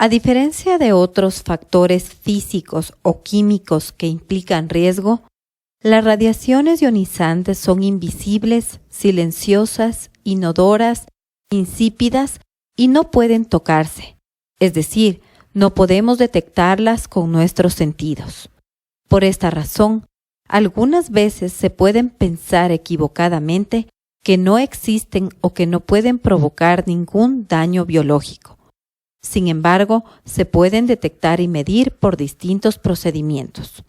A diferencia de otros factores físicos o químicos que implican riesgo, las radiaciones ionizantes son invisibles, silenciosas, inodoras, insípidas y no pueden tocarse, es decir, no podemos detectarlas con nuestros sentidos. Por esta razón, algunas veces se pueden pensar equivocadamente que no existen o que no pueden provocar ningún daño biológico. Sin embargo, se pueden detectar y medir por distintos procedimientos.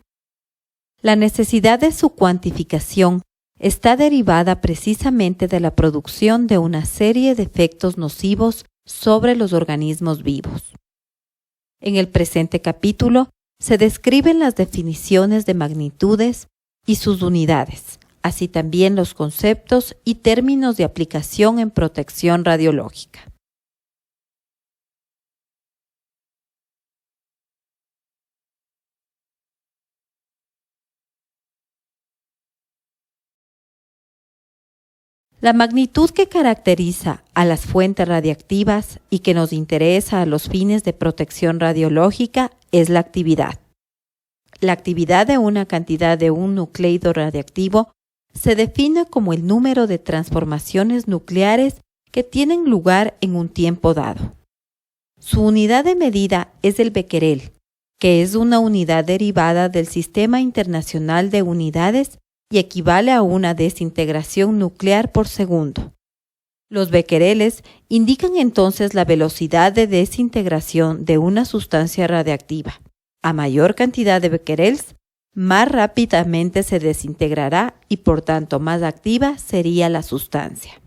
La necesidad de su cuantificación está derivada precisamente de la producción de una serie de efectos nocivos sobre los organismos vivos. En el presente capítulo se describen las definiciones de magnitudes y sus unidades, así también los conceptos y términos de aplicación en protección radiológica. La magnitud que caracteriza a las fuentes radiactivas y que nos interesa a los fines de protección radiológica es la actividad. La actividad de una cantidad de un nucleido radiactivo se define como el número de transformaciones nucleares que tienen lugar en un tiempo dado. Su unidad de medida es el becquerel, que es una unidad derivada del Sistema Internacional de Unidades y equivale a una desintegración nuclear por segundo. Los becquereles indican entonces la velocidad de desintegración de una sustancia radiactiva. A mayor cantidad de becquerels, más rápidamente se desintegrará y por tanto más activa sería la sustancia.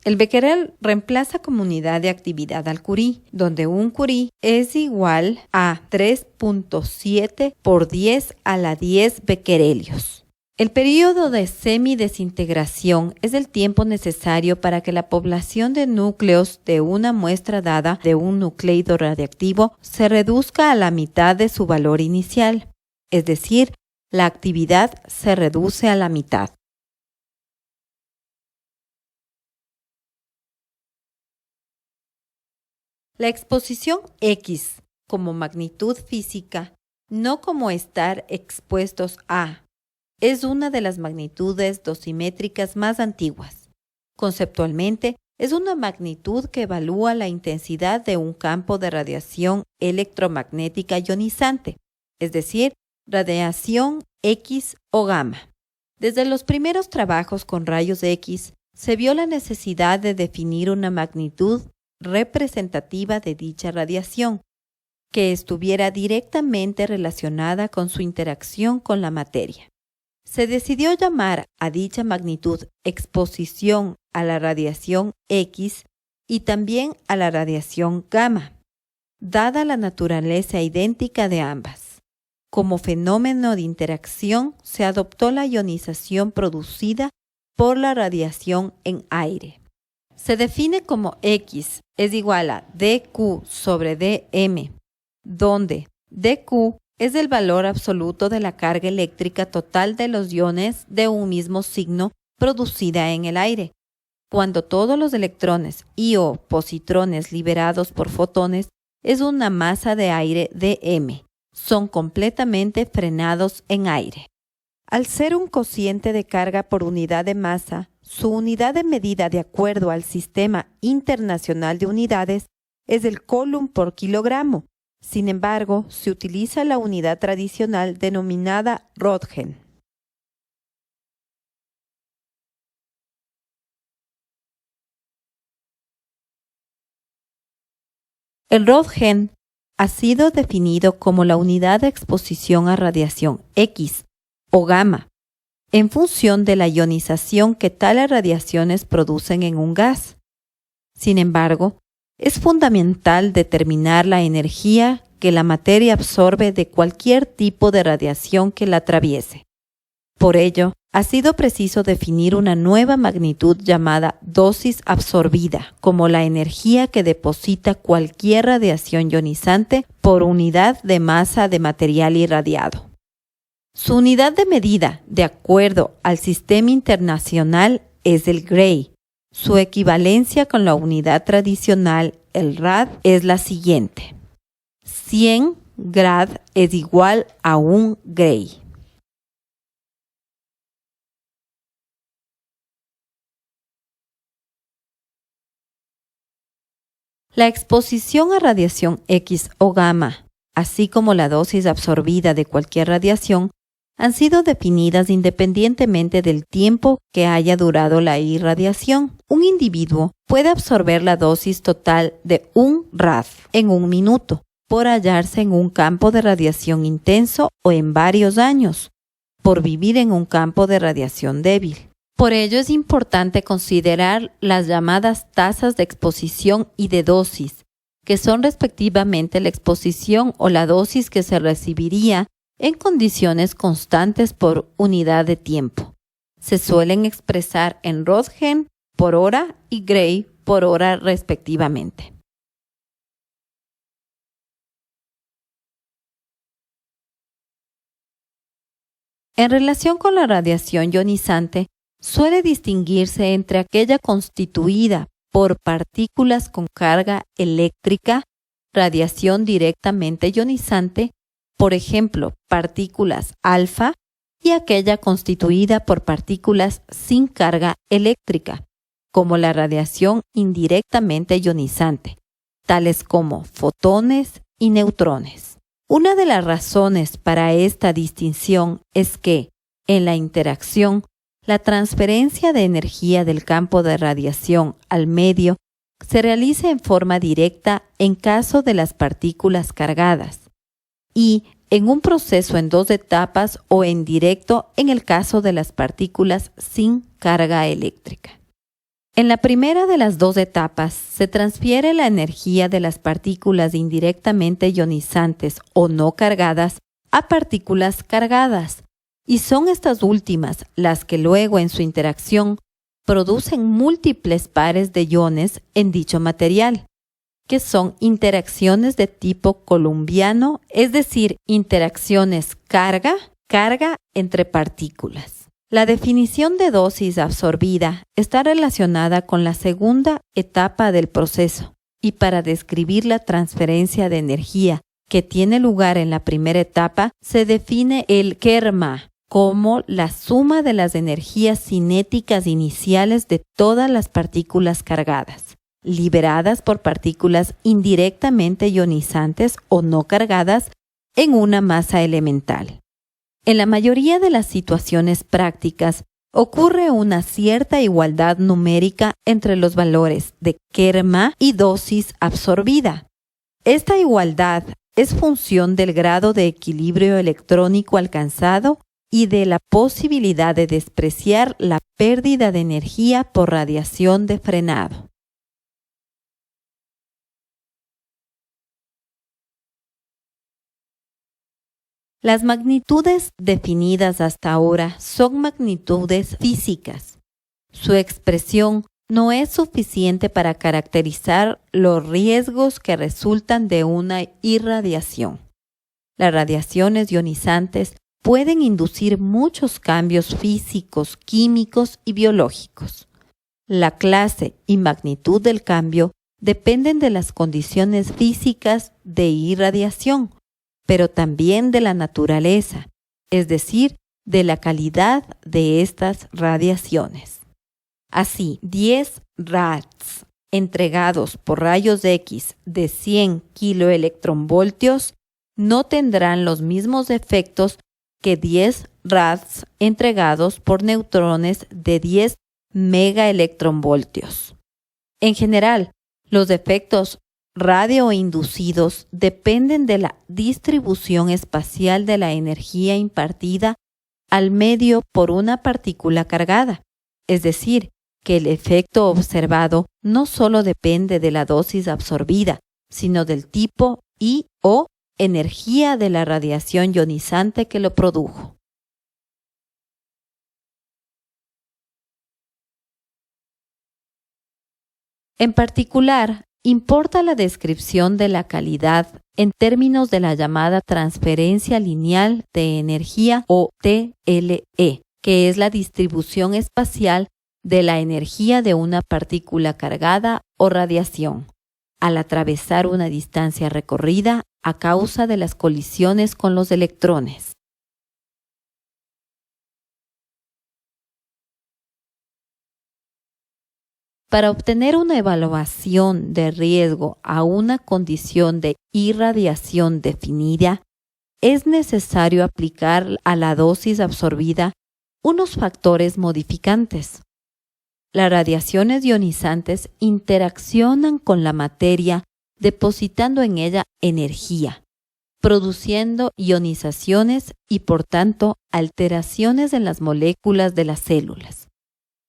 El becquerel reemplaza como unidad de actividad al curie, donde un curie es igual a 3.7 por 10 a la 10 becquerelios. El período de semidesintegración es el tiempo necesario para que la población de núcleos de una muestra dada de un nucleido radiactivo se reduzca a la mitad de su valor inicial, es decir, la actividad se reduce a la mitad. La exposición X como magnitud física, no como estar expuestos a, es una de las magnitudes dosimétricas más antiguas. Conceptualmente, es una magnitud que evalúa la intensidad de un campo de radiación electromagnética ionizante, es decir, radiación X o gamma. Desde los primeros trabajos con rayos X, se vio la necesidad de definir una magnitud representativa de dicha radiación, que estuviera directamente relacionada con su interacción con la materia. Se decidió llamar a dicha magnitud exposición a la radiación X y también a la radiación gamma, dada la naturaleza idéntica de ambas. Como fenómeno de interacción se adoptó la ionización producida por la radiación en aire. Se define como X es igual a dQ sobre dm, donde dQ es el valor absoluto de la carga eléctrica total de los iones de un mismo signo producida en el aire, cuando todos los electrones y o positrones liberados por fotones es una masa de aire dm, son completamente frenados en aire. Al ser un cociente de carga por unidad de masa, su unidad de medida de acuerdo al Sistema Internacional de Unidades es el coulomb por kilogramo. Sin embargo, se utiliza la unidad tradicional denominada Röntgen. El Röntgen ha sido definido como la unidad de exposición a radiación X o gamma, en función de la ionización que tales radiaciones producen en un gas. Sin embargo, es fundamental determinar la energía que la materia absorbe de cualquier tipo de radiación que la atraviese. Por ello, ha sido preciso definir una nueva magnitud llamada dosis absorbida, como la energía que deposita cualquier radiación ionizante por unidad de masa de material irradiado. Su unidad de medida, de acuerdo al Sistema Internacional, es el Gray. Su equivalencia con la unidad tradicional, el rad, es la siguiente. 100 grad es igual a 1 gray. La exposición a radiación X o gamma, así como la dosis absorbida de cualquier radiación, han sido definidas independientemente del tiempo que haya durado la irradiación. Un individuo puede absorber la dosis total de 1 rad en 1 minuto, por hallarse en un campo de radiación intenso o en varios años, por vivir en un campo de radiación débil. Por ello es importante considerar las llamadas tasas de exposición y de dosis, que son respectivamente la exposición o la dosis que se recibiría en condiciones constantes por unidad de tiempo. Se suelen expresar en Röntgen por hora y Gray por hora respectivamente. En relación con la radiación ionizante, suele distinguirse entre aquella constituida por partículas con carga eléctrica, radiación directamente ionizante, por ejemplo, partículas alfa, y aquella constituida por partículas sin carga eléctrica, como la radiación indirectamente ionizante, tales como fotones y neutrones. Una de las razones para esta distinción es que, en la interacción, la transferencia de energía del campo de radiación al medio se realiza en forma directa en caso de las partículas cargadas y en un proceso en 2 etapas o en directo en el caso de las partículas sin carga eléctrica. En la primera de las 2 etapas se transfiere la energía de las partículas indirectamente ionizantes o no cargadas a partículas cargadas, y son estas últimas las que luego en su interacción producen múltiples pares de iones en dicho material, que son interacciones de tipo columbiano, es decir, interacciones carga entre partículas. La definición de dosis absorbida está relacionada con la segunda etapa del proceso, y para describir la transferencia de energía que tiene lugar en la primera etapa, se define el kerma como la suma de las energías cinéticas iniciales de todas las partículas cargadas, liberadas por partículas indirectamente ionizantes o no cargadas en una masa elemental. En la mayoría de las situaciones prácticas, ocurre una cierta igualdad numérica entre los valores de kerma y dosis absorbida. Esta igualdad es función del grado de equilibrio electrónico alcanzado y de la posibilidad de despreciar la pérdida de energía por radiación de frenado. Las magnitudes definidas hasta ahora son magnitudes físicas. Su expresión no es suficiente para caracterizar los riesgos que resultan de una irradiación. Las radiaciones ionizantes pueden inducir muchos cambios físicos, químicos y biológicos. La clase y magnitud del cambio dependen de las condiciones físicas de irradiación, pero también de la naturaleza, es decir, de la calidad de estas radiaciones. Así, 10 rads entregados por rayos X de 100 kiloelectronvoltios no tendrán los mismos efectos que 10 rads entregados por neutrones de 10 megaelectronvoltios. En general, los efectos radioinducidos dependen de la distribución espacial de la energía impartida al medio por una partícula cargada, es decir, que el efecto observado no solo depende de la dosis absorbida, sino del tipo y/o energía de la radiación ionizante que lo produjo. En particular, importa la descripción de la calidad en términos de la llamada transferencia lineal de energía o TLE, que es la distribución espacial de la energía de una partícula cargada o radiación. al atravesar una distancia recorrida a causa de las colisiones con los electrones. Para obtener una evaluación de riesgo a una condición de irradiación definida, es necesario aplicar a la dosis absorbida unos factores modificantes. Las radiaciones ionizantes interaccionan con la materia depositando en ella energía, produciendo ionizaciones y por tanto alteraciones en las moléculas de las células.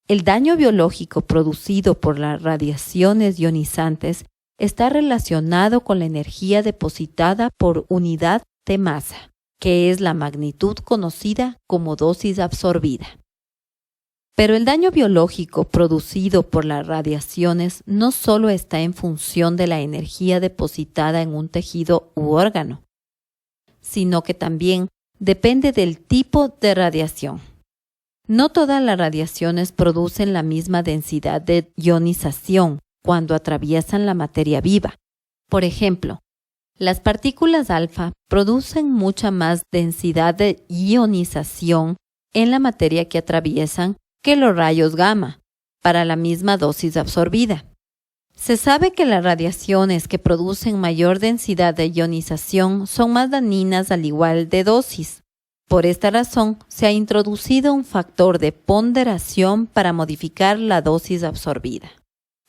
El daño biológico producido por las radiaciones ionizantes está relacionado con la energía depositada por unidad de masa, que es la magnitud conocida como dosis absorbida. Pero el daño biológico producido por las radiaciones no solo está en función de la energía depositada en un tejido u órgano, sino que también depende del tipo de radiación. No todas las radiaciones producen la misma densidad de ionización cuando atraviesan la materia viva. Por ejemplo, las partículas alfa producen mucha más densidad de ionización en la materia que atraviesan que los rayos gamma, para la misma dosis absorbida. Se sabe que las radiaciones que producen mayor densidad de ionización son más dañinas al igual de dosis. Por esta razón, se ha introducido un factor de ponderación para modificar la dosis absorbida.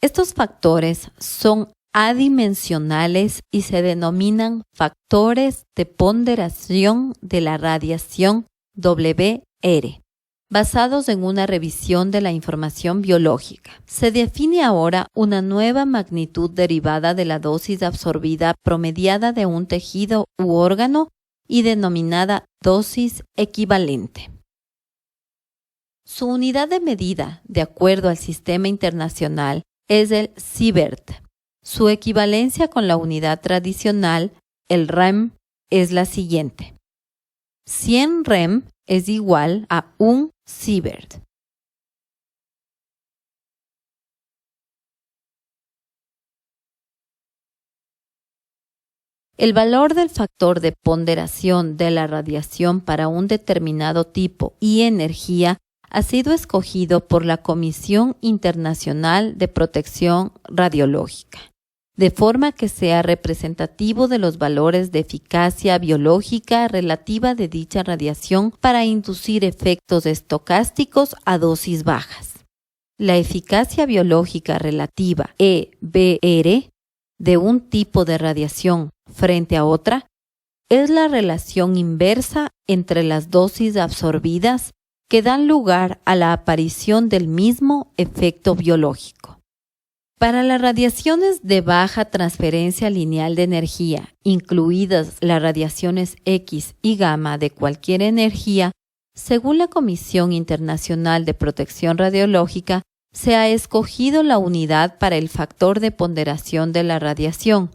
Estos factores son adimensionales y se denominan factores de ponderación de la radiación WR, basados en una revisión de la información biológica. Se define ahora una nueva magnitud derivada de la dosis absorbida promediada de un tejido u órgano y denominada dosis equivalente. Su unidad de medida, de acuerdo al sistema internacional, es el sievert. Su equivalencia con la unidad tradicional, el rem, es la siguiente. 100 rem es igual a 1 sievert. El valor del factor de ponderación de la radiación para un determinado tipo y energía ha sido escogido por la Comisión Internacional de Protección Radiológica, de forma que sea representativo de los valores de eficacia biológica relativa de dicha radiación para inducir efectos estocásticos a dosis bajas. La eficacia biológica relativa, EBR, de un tipo de radiación frente a otra, es la relación inversa entre las dosis absorbidas que dan lugar a la aparición del mismo efecto biológico. Para las radiaciones de baja transferencia lineal de energía, incluidas las radiaciones X y gamma de cualquier energía, según la Comisión Internacional de Protección Radiológica, se ha escogido la unidad para el factor de ponderación de la radiación.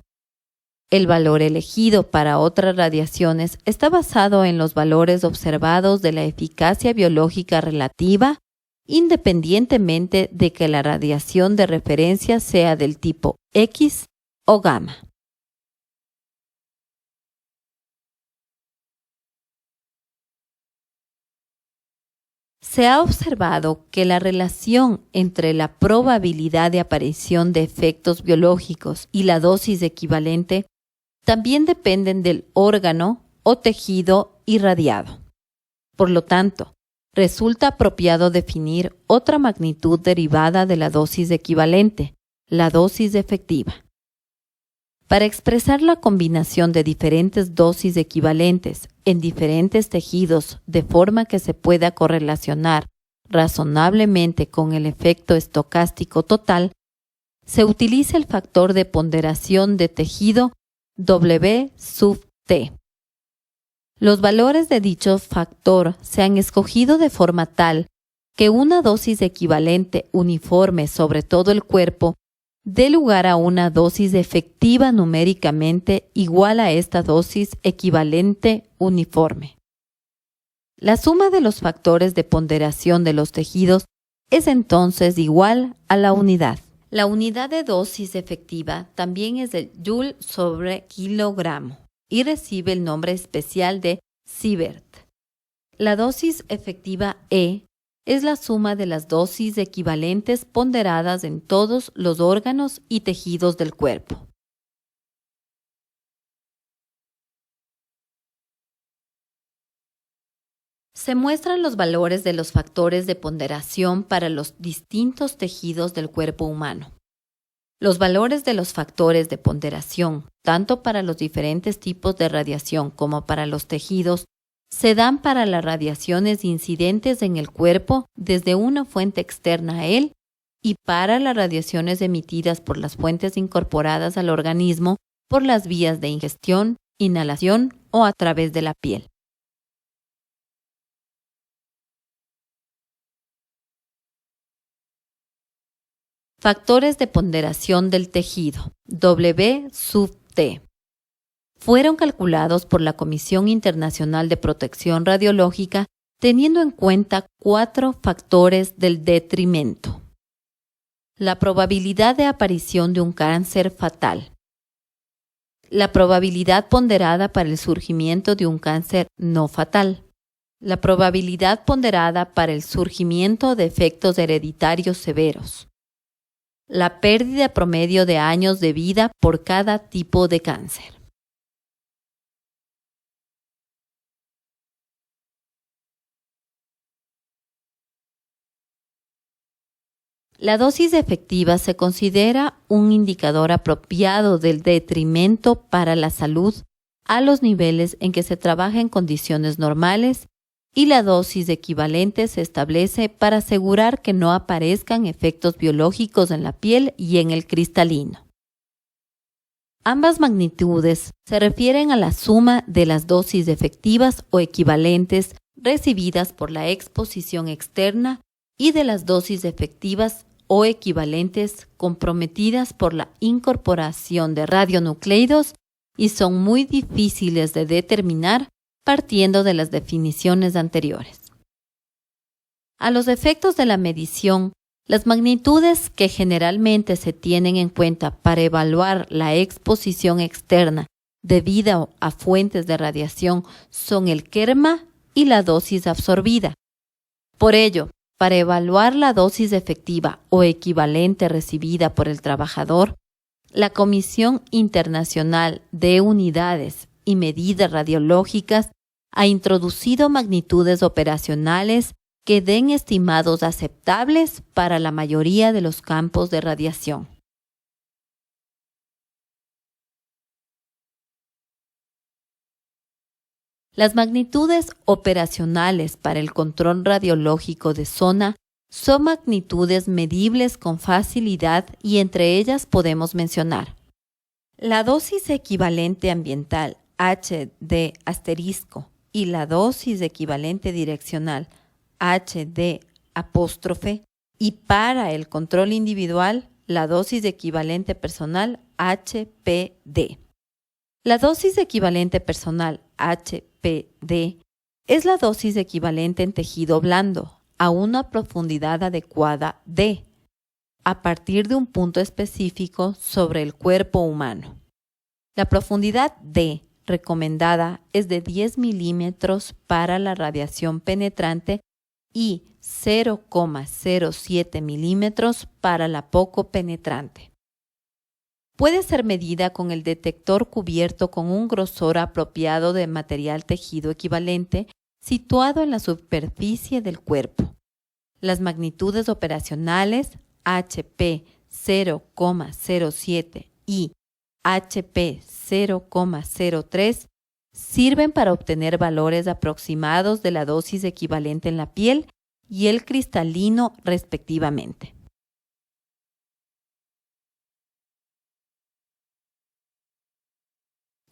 El valor elegido para otras radiaciones está basado en los valores observados de la eficacia biológica relativa, independientemente de que la radiación de referencia sea del tipo X o gamma. Se ha observado que la relación entre la probabilidad de aparición de efectos biológicos y la dosis equivalente también dependen del órgano o tejido irradiado. Por lo tanto, resulta apropiado definir otra magnitud derivada de la dosis equivalente, la dosis efectiva. Para expresar la combinación de diferentes dosis equivalentes en diferentes tejidos de forma que se pueda correlacionar razonablemente con el efecto estocástico total, se utiliza el factor de ponderación de tejido W sub T. Los valores de dicho factor se han escogido de forma tal que una dosis equivalente uniforme sobre todo el cuerpo dé lugar a una dosis efectiva numéricamente igual a esta dosis equivalente uniforme. La suma de los factores de ponderación de los tejidos es entonces igual a la unidad. La unidad de dosis efectiva también es el Joule sobre kilogramo y recibe el nombre especial de Sievert. La dosis efectiva E es la suma de las dosis equivalentes ponderadas en todos los órganos y tejidos del cuerpo. Se muestran los valores de los factores de ponderación para los distintos tejidos del cuerpo humano. Los valores de los factores de ponderación, tanto para los diferentes tipos de radiación como para los tejidos, se dan para las radiaciones incidentes en el cuerpo desde una fuente externa a él y para las radiaciones emitidas por las fuentes incorporadas al organismo por las vías de ingestión, inhalación o a través de la piel. Factores de ponderación del tejido, W sub T. Fueron calculados por la Comisión Internacional de Protección Radiológica teniendo en cuenta 4 factores del detrimento. La probabilidad de aparición de un cáncer fatal. La probabilidad ponderada para el surgimiento de un cáncer no fatal. La probabilidad ponderada para el surgimiento de efectos hereditarios severos. La pérdida promedio de años de vida por cada tipo de cáncer. La dosis efectiva se considera un indicador apropiado del detrimento para la salud a los niveles en que se trabaja en condiciones normales y la dosis equivalente se establece para asegurar que no aparezcan efectos biológicos en la piel y en el cristalino. Ambas magnitudes se refieren a la suma de las dosis efectivas o equivalentes recibidas por la exposición externa y de las dosis efectivas o equivalentes comprometidas por la incorporación de radionucleidos y son muy difíciles de determinar partiendo de las definiciones anteriores. A los efectos de la medición, las magnitudes que generalmente se tienen en cuenta para evaluar la exposición externa debido a fuentes de radiación son el kerma y la dosis absorbida. Por ello, para evaluar la dosis efectiva o equivalente recibida por el trabajador, la Comisión Internacional de Unidades y Medidas Radiológicas ha introducido magnitudes operacionales que den estimados aceptables para la mayoría de los campos de radiación. Las magnitudes operacionales para el control radiológico de zona son magnitudes medibles con facilidad y entre ellas podemos mencionar la dosis equivalente ambiental HD asterisco y la dosis equivalente direccional HD apóstrofe y para el control individual la dosis equivalente personal HPD. La dosis equivalente personal HPD es la dosis equivalente en tejido blando a una profundidad adecuada D, a partir de un punto específico sobre el cuerpo humano. La profundidad D recomendada es de 10 milímetros para la radiación penetrante y 0,07 milímetros para la poco penetrante. Puede ser medida con el detector cubierto con un grosor apropiado de material tejido equivalente situado en la superficie del cuerpo. Las magnitudes operacionales HP 0,07 y HP 0,03 sirven para obtener valores aproximados de la dosis equivalente en la piel y el cristalino respectivamente.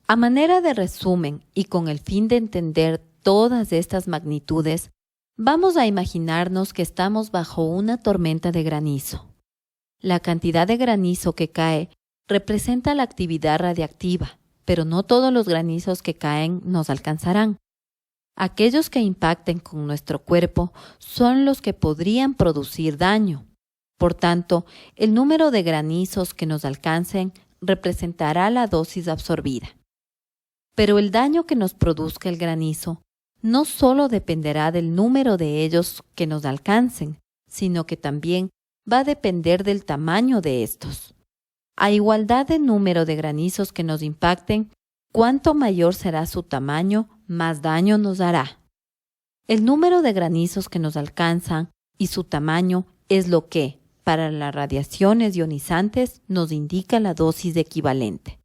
A manera de resumen y con el fin de entender todas estas magnitudes, vamos a imaginarnos que estamos bajo una tormenta de granizo. La cantidad de granizo que cae representa la actividad radiactiva, pero no todos los granizos que caen nos alcanzarán. Aquellos que impacten con nuestro cuerpo son los que podrían producir daño. Por tanto, el número de granizos que nos alcancen representará la dosis absorbida. Pero el daño que nos produzca el granizo no solo dependerá del número de ellos que nos alcancen, sino que también va a depender del tamaño de estos. A igualdad de número de granizos que nos impacten, cuanto mayor será su tamaño, más daño nos hará. El número de granizos que nos alcanzan y su tamaño es lo que, para las radiaciones ionizantes, nos indica la dosis equivalente.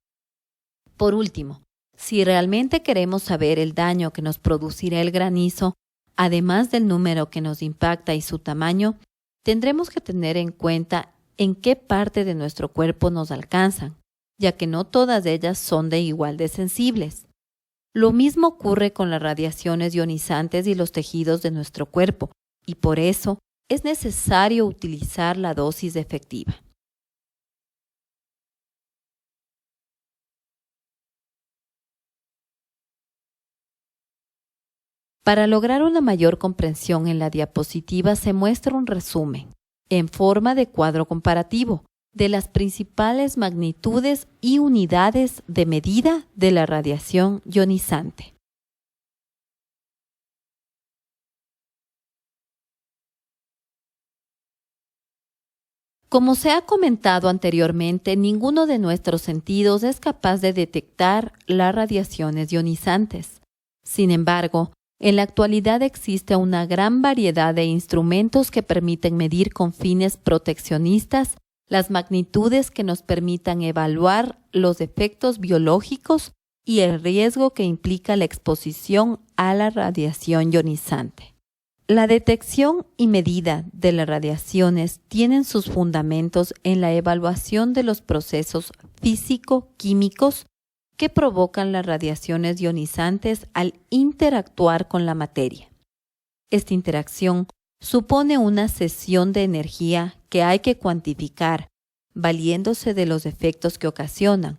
Por último, si realmente queremos saber el daño que nos producirá el granizo, además del número que nos impacta y su tamaño, tendremos que tener en cuenta en qué parte de nuestro cuerpo nos alcanzan, ya que no todas ellas son de igual de sensibles. Lo mismo ocurre con las radiaciones ionizantes y los tejidos de nuestro cuerpo, y por eso es necesario utilizar la dosis efectiva. Para lograr una mayor comprensión en la diapositiva se muestra un resumen, en forma de cuadro comparativo, de las principales magnitudes y unidades de medida de la radiación ionizante. Como se ha comentado anteriormente, ninguno de nuestros sentidos es capaz de detectar las radiaciones ionizantes. Sin embargo, en la actualidad existe una gran variedad de instrumentos que permiten medir con fines proteccionistas las magnitudes que nos permitan evaluar los efectos biológicos y el riesgo que implica la exposición a la radiación ionizante. La detección y medida de las radiaciones tienen sus fundamentos en la evaluación de los procesos físico-químicos que provocan las radiaciones ionizantes al interactuar con la materia. Esta interacción supone una cesión de energía que hay que cuantificar, valiéndose de los efectos que ocasionan.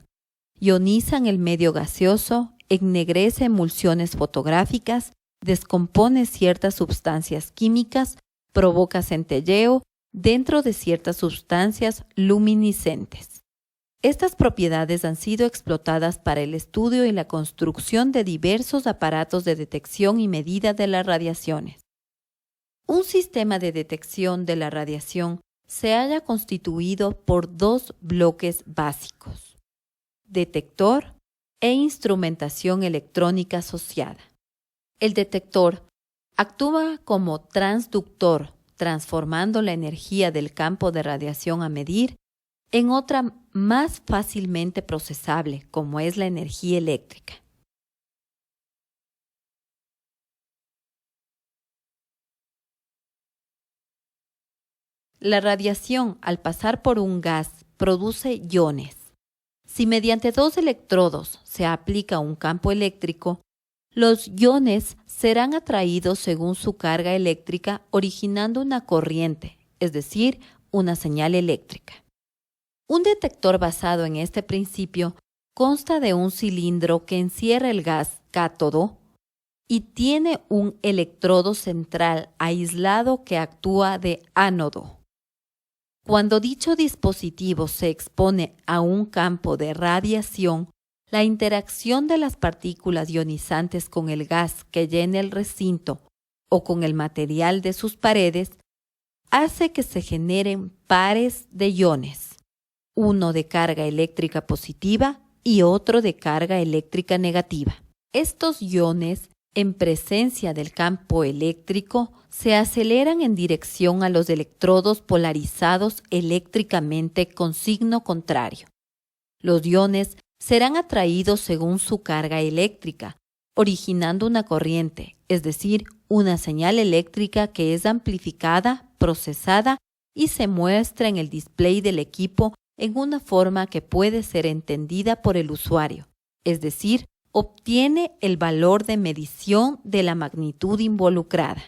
Ionizan el medio gaseoso, ennegrece emulsiones fotográficas, descompone ciertas sustancias químicas, provoca centelleo dentro de ciertas sustancias luminiscentes. Estas propiedades han sido explotadas para el estudio y la construcción de diversos aparatos de detección y medida de las radiaciones. Un sistema de detección de la radiación se halla constituido por dos bloques básicos: detector e instrumentación electrónica asociada. El detector actúa como transductor, transformando la energía del campo de radiación a medir en otra más fácilmente procesable, como es la energía eléctrica. La radiación, al pasar por un gas, produce iones. Si mediante dos electrodos se aplica un campo eléctrico, los iones serán atraídos según su carga eléctrica, originando una corriente, es decir, una señal eléctrica. Un detector basado en este principio consta de un cilindro que encierra el gas cátodo y tiene un electrodo central aislado que actúa de ánodo. Cuando dicho dispositivo se expone a un campo de radiación, la interacción de las partículas ionizantes con el gas que llena el recinto o con el material de sus paredes hace que se generen pares de iones, uno de carga eléctrica positiva y otro de carga eléctrica negativa. Estos iones, en presencia del campo eléctrico, se aceleran en dirección a los electrodos polarizados eléctricamente con signo contrario. Los iones serán atraídos según su carga eléctrica, originando una corriente, es decir, una señal eléctrica que es amplificada, procesada y se muestra en el display del equipo en una forma que puede ser entendida por el usuario, es decir, obtiene el valor de medición de la magnitud involucrada.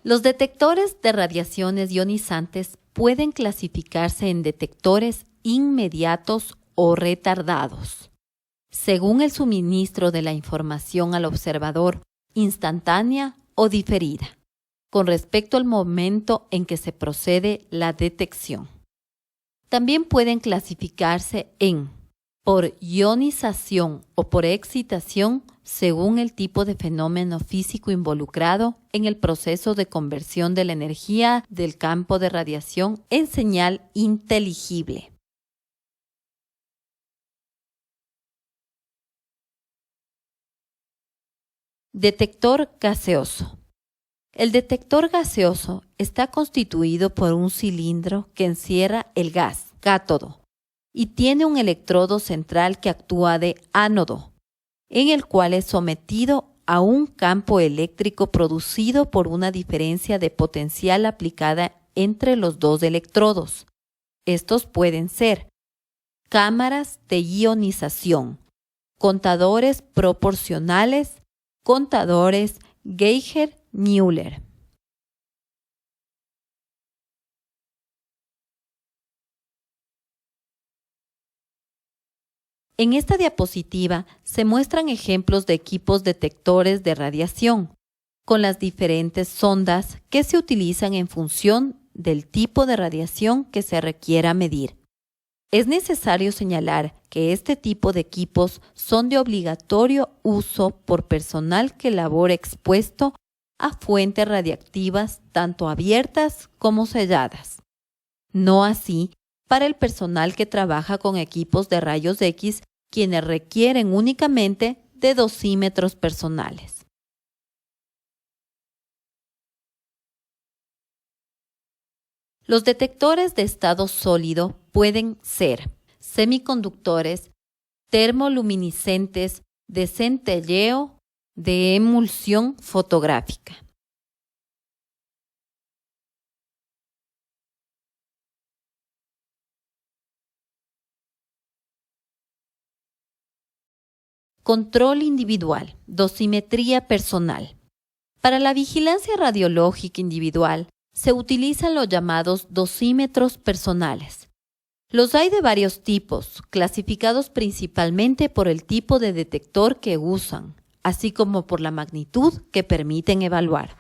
Los detectores de radiaciones ionizantes pueden clasificarse en detectores inmediatos o retardados. según el suministro de la información al observador, instantánea o diferida, con respecto al momento en que se procede la detección. También pueden clasificarse por ionización o por excitación según el tipo de fenómeno físico involucrado en el proceso de conversión de la energía del campo de radiación en señal inteligible. Detector gaseoso. El detector gaseoso está constituido por un cilindro que encierra el gas, cátodo, y tiene un electrodo central que actúa de ánodo, en el cual es sometido a un campo eléctrico producido por una diferencia de potencial aplicada entre los dos electrodos. Estos pueden ser cámaras de ionización, contadores proporcionales, contadores Geiger-Müller. En esta diapositiva se muestran ejemplos de equipos detectores de radiación, con las diferentes sondas que se utilizan en función del tipo de radiación que se requiera medir. Es necesario señalar que este tipo de equipos son de obligatorio uso por personal que labora expuesto a fuentes radiactivas tanto abiertas como selladas. No así para el personal que trabaja con equipos de rayos X, quienes requieren únicamente de dosímetros personales. Los detectores de estado sólido pueden ser semiconductores, termoluminiscentes, de centelleo, de emulsión fotográfica. Control individual, dosimetría personal. Para la vigilancia radiológica individual se utilizan los llamados dosímetros personales. Los hay de varios tipos, clasificados principalmente por el tipo de detector que usan, así como por la magnitud que permiten evaluar.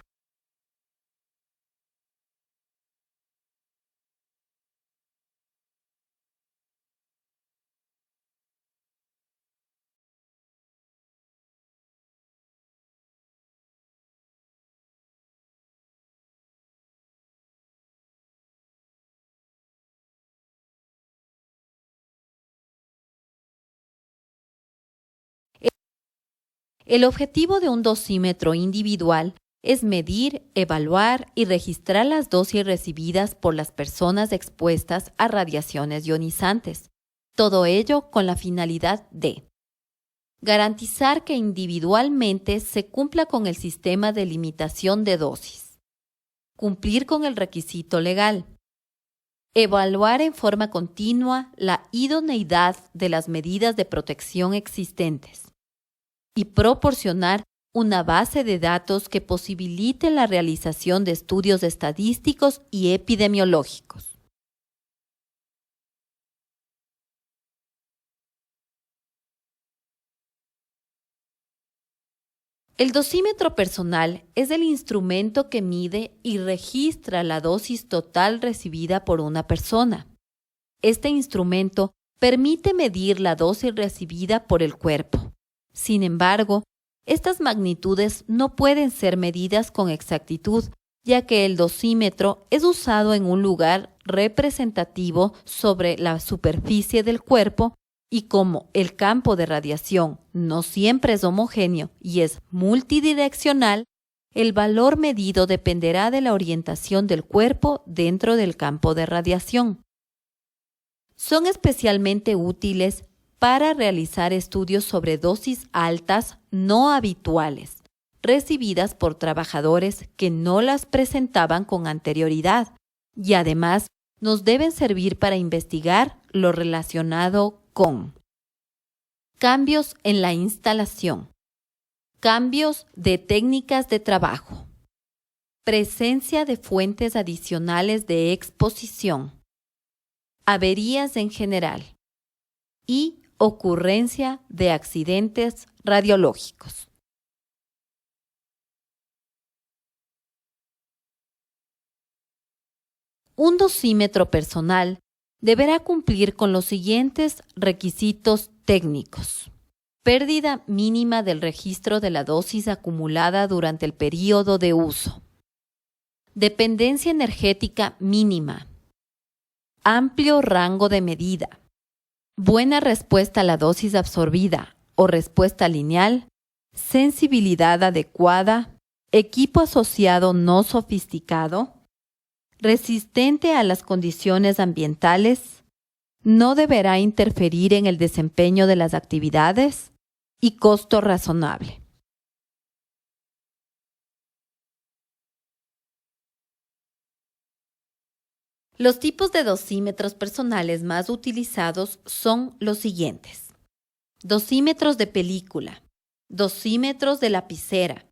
El objetivo de un dosímetro individual es medir, evaluar y registrar las dosis recibidas por las personas expuestas a radiaciones ionizantes. Todo ello con la finalidad de garantizar que individualmente se cumpla con el sistema de limitación de dosis, cumplir con el requisito legal, evaluar en forma continua la idoneidad de las medidas de protección existentes y proporcionar una base de datos que posibilite la realización de estudios estadísticos y epidemiológicos. El dosímetro personal es el instrumento que mide y registra la dosis total recibida por una persona. Este instrumento permite medir la dosis recibida por el cuerpo. Sin embargo, estas magnitudes no pueden ser medidas con exactitud, ya que el dosímetro es usado en un lugar representativo sobre la superficie del cuerpo y como el campo de radiación no siempre es homogéneo y es multidireccional, el valor medido dependerá de la orientación del cuerpo dentro del campo de radiación. Son especialmente útiles para realizar estudios sobre dosis altas no habituales, recibidas por trabajadores que no las presentaban con anterioridad, y además nos deben servir para investigar lo relacionado con cambios en la instalación, cambios de técnicas de trabajo, presencia de fuentes adicionales de exposición, averías en general y ocurrencia de accidentes radiológicos. Un dosímetro personal deberá cumplir con los siguientes requisitos técnicos. Pérdida mínima del registro de la dosis acumulada durante el período de uso. Dependencia energética mínima. Amplio rango de medida. Buena respuesta a la dosis absorbida o respuesta lineal. Sensibilidad adecuada. Equipo asociado no sofisticado. Resistente a las condiciones ambientales. No deberá interferir en el desempeño de las actividades. Y costo razonable. Los tipos de dosímetros personales más utilizados son los siguientes. Dosímetros de película, dosímetros de lapicera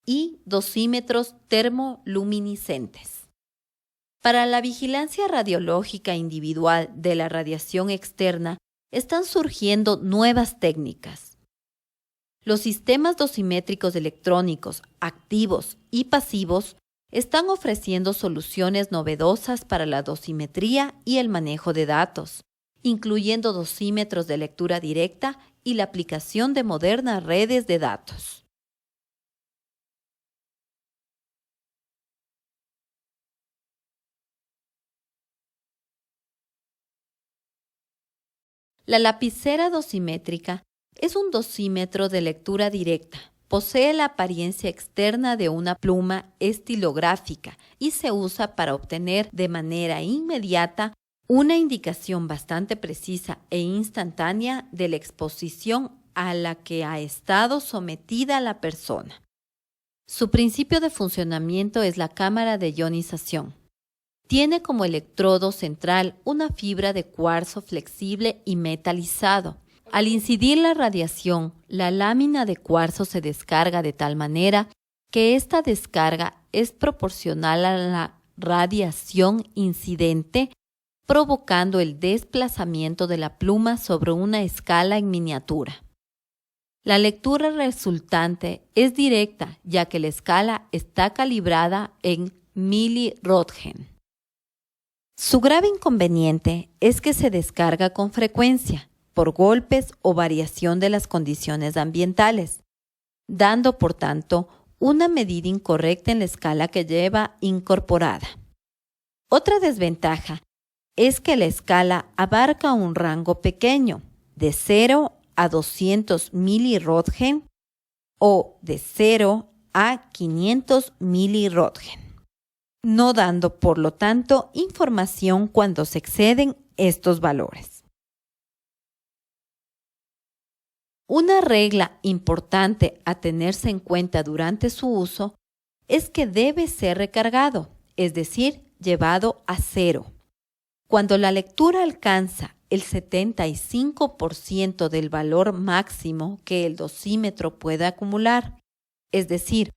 y dosímetros termoluminiscentes. Para la vigilancia radiológica individual de la radiación externa están surgiendo nuevas técnicas. Los sistemas dosimétricos electrónicos activos y pasivos están ofreciendo soluciones novedosas para la dosimetría y el manejo de datos, incluyendo dosímetros de lectura directa y la aplicación de modernas redes de datos. La lapicera dosimétrica es un dosímetro de lectura directa. Posee la apariencia externa de una pluma estilográfica y se usa para obtener de manera inmediata una indicación bastante precisa e instantánea de la exposición a la que ha estado sometida la persona. Su principio de funcionamiento es la cámara de ionización. Tiene como electrodo central una fibra de cuarzo flexible y metalizado. Al incidir la radiación, la lámina de cuarzo se descarga de tal manera que esta descarga es proporcional a la radiación incidente, provocando el desplazamiento de la pluma sobre una escala en miniatura. La lectura resultante es directa, ya que la escala está calibrada en miliröntgen. Su grave inconveniente es que se descarga con frecuencia, por golpes o variación de las condiciones ambientales, dando, por tanto, una medida incorrecta en la escala que lleva incorporada. Otra desventaja es que la escala abarca un rango pequeño, de 0 a 200 miliröntgen o de 0 a 500 miliröntgen, no dando, por lo tanto, información cuando se exceden estos valores. Una regla importante a tenerse en cuenta durante su uso es que debe ser recargado, es decir, llevado a 0. Cuando la lectura alcanza el 75% del valor máximo que el dosímetro puede acumular, es decir,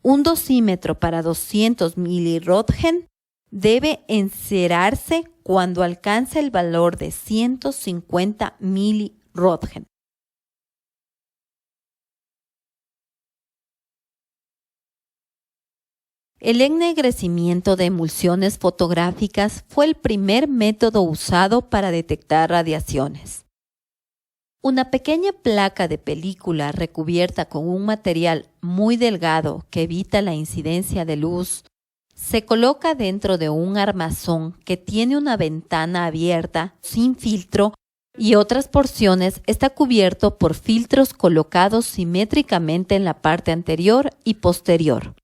un dosímetro para 200 miliröntgen debe encerarse cuando alcance el valor de 150 miliröntgen. El ennegrecimiento de emulsiones fotográficas fue el primer método usado para detectar radiaciones. Una pequeña placa de película recubierta con un material muy delgado que evita la incidencia de luz se coloca dentro de un armazón que tiene una ventana abierta sin filtro y otras porciones está cubierto por filtros colocados simétricamente en la parte anterior y posterior.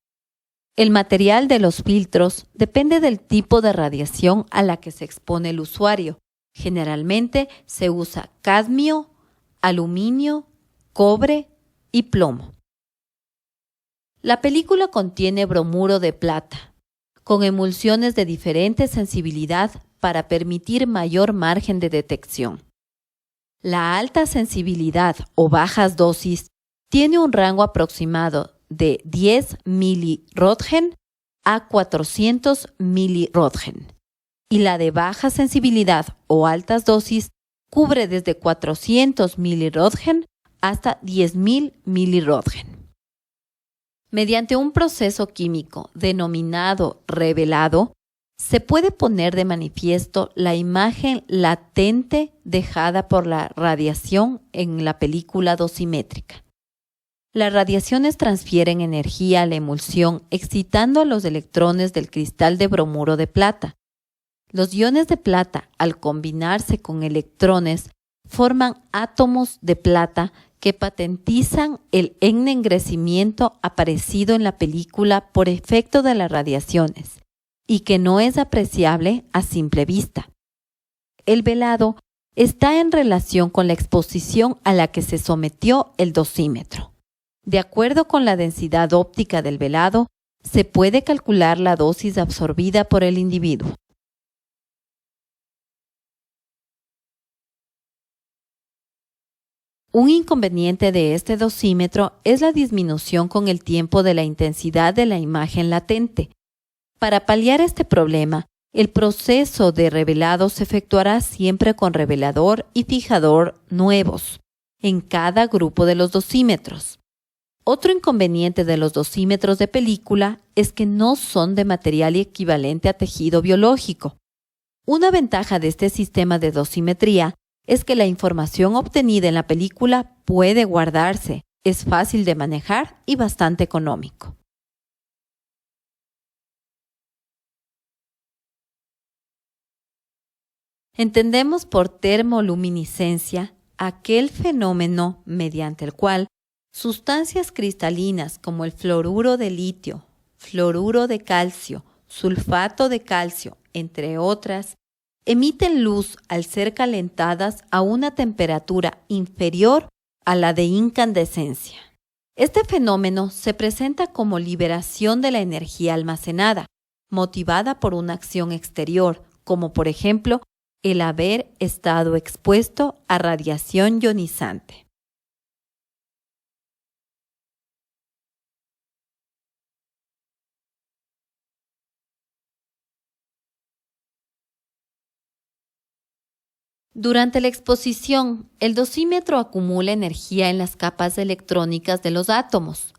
El material de los filtros depende del tipo de radiación a la que se expone el usuario. Generalmente se usa cadmio, aluminio, cobre y plomo. La película contiene bromuro de plata, con emulsiones de diferente sensibilidad para permitir mayor margen de detección. La alta sensibilidad o bajas dosis tiene un rango aproximado de 10 miliröntgen a 400 miliröntgen y la de baja sensibilidad o altas dosis cubre desde 400 miliröntgen hasta 10.000 miliröntgen. Mediante un proceso químico denominado revelado, se puede poner de manifiesto la imagen latente dejada por la radiación en la película dosimétrica. Las radiaciones transfieren energía a la emulsión excitando a los electrones del cristal de bromuro de plata. Los iones de plata, al combinarse con electrones, forman átomos de plata que patentizan el ennegrecimiento aparecido en la película por efecto de las radiaciones y que no es apreciable a simple vista. El velado está en relación con la exposición a la que se sometió el dosímetro. De acuerdo con la densidad óptica del velado, se puede calcular la dosis absorbida por el individuo. Un inconveniente de este dosímetro es la disminución con el tiempo de la intensidad de la imagen latente. Para paliar este problema, el proceso de revelado se efectuará siempre con revelador y fijador nuevos en cada grupo de los dosímetros. Otro inconveniente de los dosímetros de película es que no son de material equivalente a tejido biológico. Una ventaja de este sistema de dosimetría es que la información obtenida en la película puede guardarse, es fácil de manejar y bastante económico. Entendemos por termoluminiscencia aquel fenómeno mediante el cual sustancias cristalinas como el fluoruro de litio, fluoruro de calcio, sulfato de calcio, entre otras, emiten luz al ser calentadas a una temperatura inferior a la de incandescencia. Este fenómeno se presenta como liberación de la energía almacenada, motivada por una acción exterior, como por ejemplo el haber estado expuesto a radiación ionizante. Durante la exposición, el dosímetro acumula energía en las capas electrónicas de los átomos.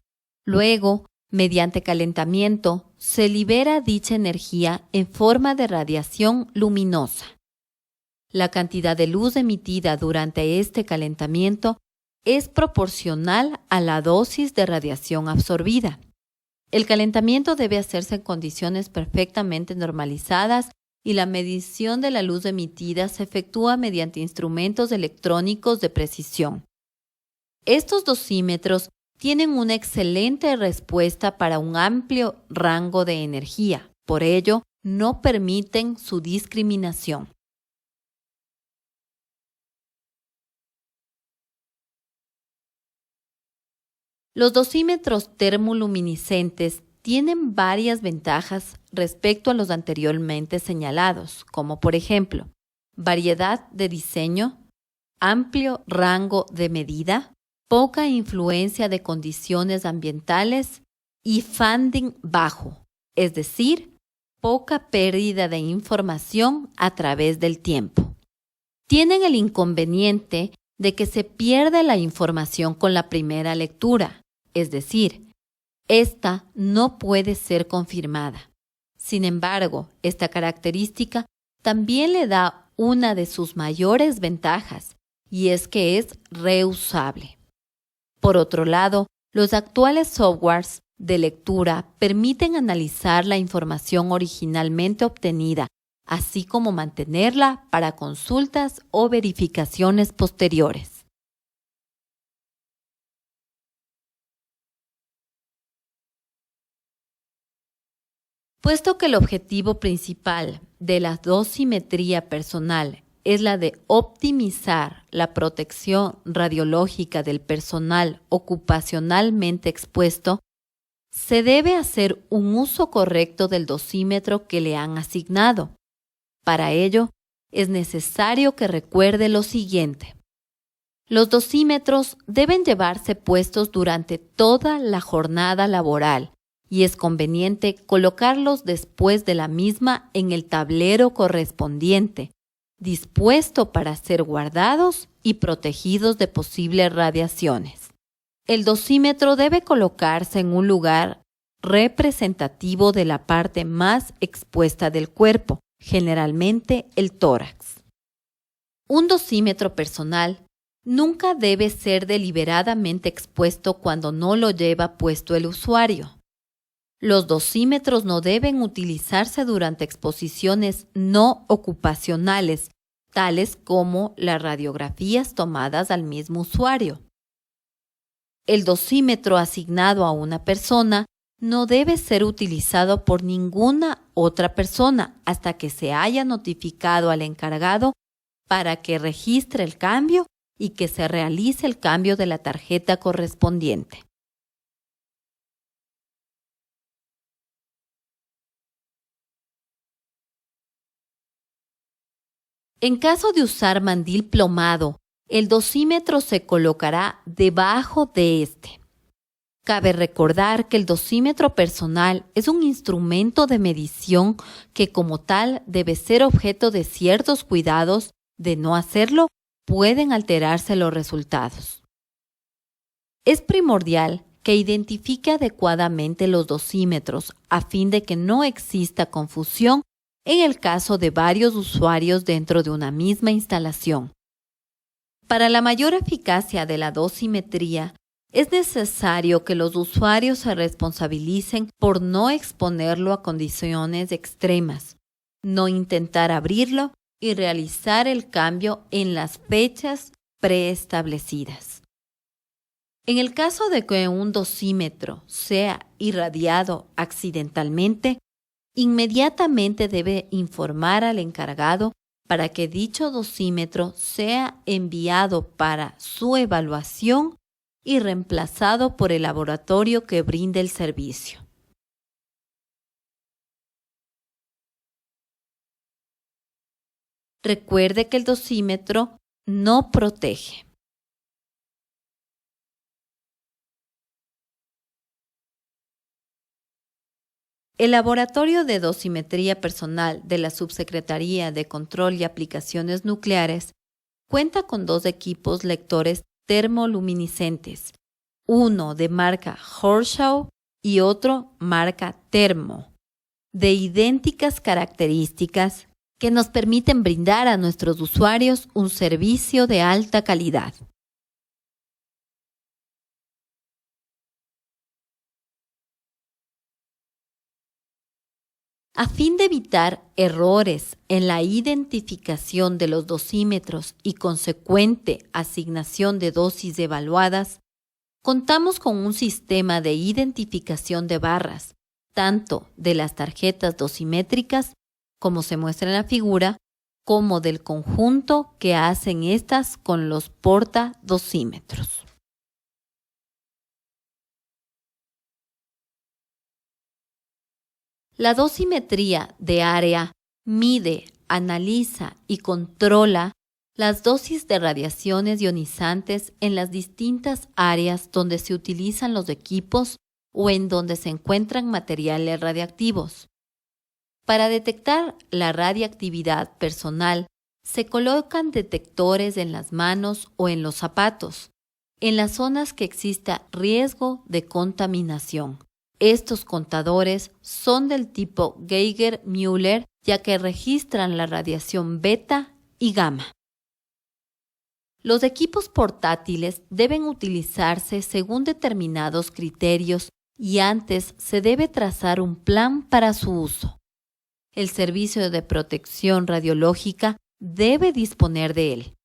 Luego, mediante calentamiento, se libera dicha energía en forma de radiación luminosa. La cantidad de luz emitida durante este calentamiento es proporcional a la dosis de radiación absorbida. El calentamiento debe hacerse en condiciones perfectamente normalizadas y la medición de la luz emitida se efectúa mediante instrumentos electrónicos de precisión. Estos dosímetros tienen una excelente respuesta para un amplio rango de energía, por ello, no permiten su discriminación. Los dosímetros termoluminiscentes tienen varias ventajas respecto a los anteriormente señalados, como por ejemplo, variedad de diseño, amplio rango de medida, poca influencia de condiciones ambientales y funding bajo, es decir, poca pérdida de información a través del tiempo. Tienen el inconveniente de que se pierde la información con la primera lectura, es decir, esta no puede ser confirmada. Sin embargo, esta característica también le da una de sus mayores ventajas, y es que es reusable. Por otro lado, los actuales softwares de lectura permiten analizar la información originalmente obtenida, así como mantenerla para consultas o verificaciones posteriores. Puesto que el objetivo principal de la dosimetría personal es la de optimizar la protección radiológica del personal ocupacionalmente expuesto, se debe hacer un uso correcto del dosímetro que le han asignado. Para ello, es necesario que recuerde lo siguiente. Los dosímetros deben llevarse puestos durante toda la jornada laboral, y es conveniente colocarlos después de la misma en el tablero correspondiente, dispuesto para ser guardados y protegidos de posibles radiaciones. El dosímetro debe colocarse en un lugar representativo de la parte más expuesta del cuerpo, generalmente el tórax. Un dosímetro personal nunca debe ser deliberadamente expuesto cuando no lo lleva puesto el usuario. Los dosímetros no deben utilizarse durante exposiciones no ocupacionales, tales como las radiografías tomadas al mismo usuario. El dosímetro asignado a una persona no debe ser utilizado por ninguna otra persona hasta que se haya notificado al encargado para que registre el cambio y que se realice el cambio de la tarjeta correspondiente. En caso de usar mandil plomado, el dosímetro se colocará debajo de este. Cabe recordar que el dosímetro personal es un instrumento de medición que como tal debe ser objeto de ciertos cuidados. De no hacerlo, pueden alterarse los resultados. Es primordial que identifique adecuadamente los dosímetros a fin de que no exista confusión en el caso de varios usuarios dentro de una misma instalación. Para la mayor eficacia de la dosimetría, es necesario que los usuarios se responsabilicen por no exponerlo a condiciones extremas, no intentar abrirlo y realizar el cambio en las fechas preestablecidas. En el caso de que un dosímetro sea irradiado accidentalmente, inmediatamente debe informar al encargado para que dicho dosímetro sea enviado para su evaluación y reemplazado por el laboratorio que brinde el servicio. Recuerde que el dosímetro no protege. El Laboratorio de Dosimetría Personal de la Subsecretaría de Control y Aplicaciones Nucleares cuenta con 2 equipos lectores termoluminiscentes, uno de marca Horshaw y otro marca Thermo, de idénticas características que nos permiten brindar a nuestros usuarios un servicio de alta calidad. A fin de evitar errores en la identificación de los dosímetros y consecuente asignación de dosis evaluadas, contamos con un sistema de identificación de barras, tanto de las tarjetas dosimétricas, como se muestra en la figura, como del conjunto que hacen estas con los portadosímetros. La dosimetría de área mide, analiza y controla las dosis de radiaciones ionizantes en las distintas áreas donde se utilizan los equipos o en donde se encuentran materiales radiactivos. Para detectar la radiactividad personal, se colocan detectores en las manos o en los zapatos, en las zonas que exista riesgo de contaminación. Estos contadores son del tipo Geiger-Müller, ya que registran la radiación beta y gamma. Los equipos portátiles deben utilizarse según determinados criterios y antes se debe trazar un plan para su uso. El Servicio de Protección Radiológica debe disponer de él.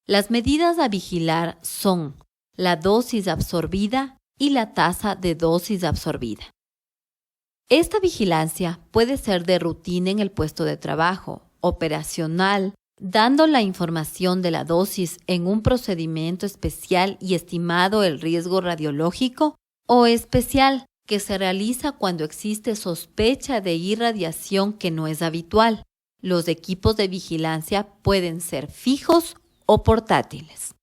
Las medidas a vigilar son la dosis absorbida y la tasa de dosis absorbida. Esta vigilancia puede ser de rutina en el puesto de trabajo, operacional, dando la información de la dosis en un procedimiento especial y estimado el riesgo radiológico, o especial, que se realiza cuando existe sospecha de irradiación que no es habitual. Los equipos de vigilancia pueden ser fijos o portátiles.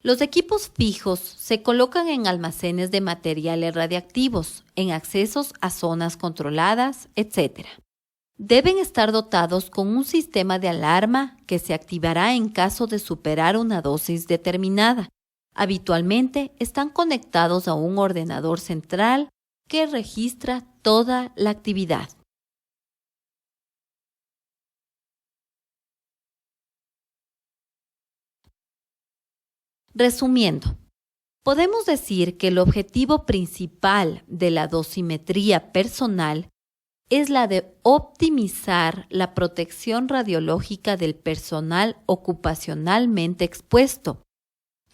Los equipos fijos se colocan en almacenes de materiales radiactivos, en accesos a zonas controladas, etc. Deben estar dotados con un sistema de alarma que se activará en caso de superar una dosis determinada. Habitualmente están conectados a un ordenador central que registra toda la actividad. Resumiendo, podemos decir que el objetivo principal de la dosimetría personal es la de optimizar la protección radiológica del personal ocupacionalmente expuesto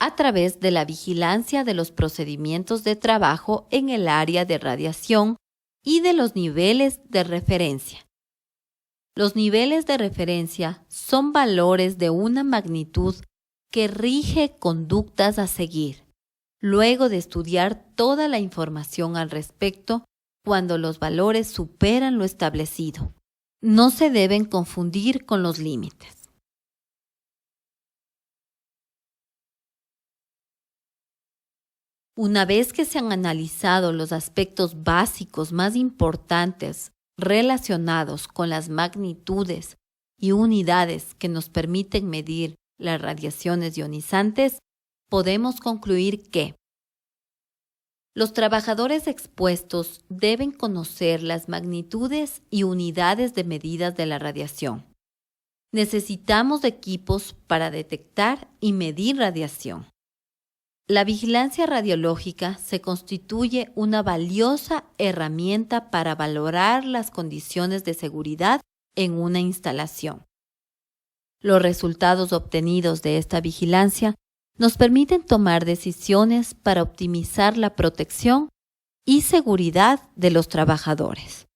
a través de la vigilancia de los procedimientos de trabajo en el área de radiación y de los niveles de referencia. Los niveles de referencia son valores de una magnitud que rige conductas a seguir, luego de estudiar toda la información al respecto cuando los valores superan lo establecido. No se deben confundir con los límites. Una vez que se han analizado los aspectos básicos más importantes relacionados con las magnitudes y unidades que nos permiten medir las radiaciones ionizantes, podemos concluir que los trabajadores expuestos deben conocer las magnitudes y unidades de medidas de la radiación. Necesitamos equipos para detectar y medir radiación. La vigilancia radiológica se constituye una valiosa herramienta para valorar las condiciones de seguridad en una instalación. Los resultados obtenidos de esta vigilancia nos permiten tomar decisiones para optimizar la protección y seguridad de los trabajadores.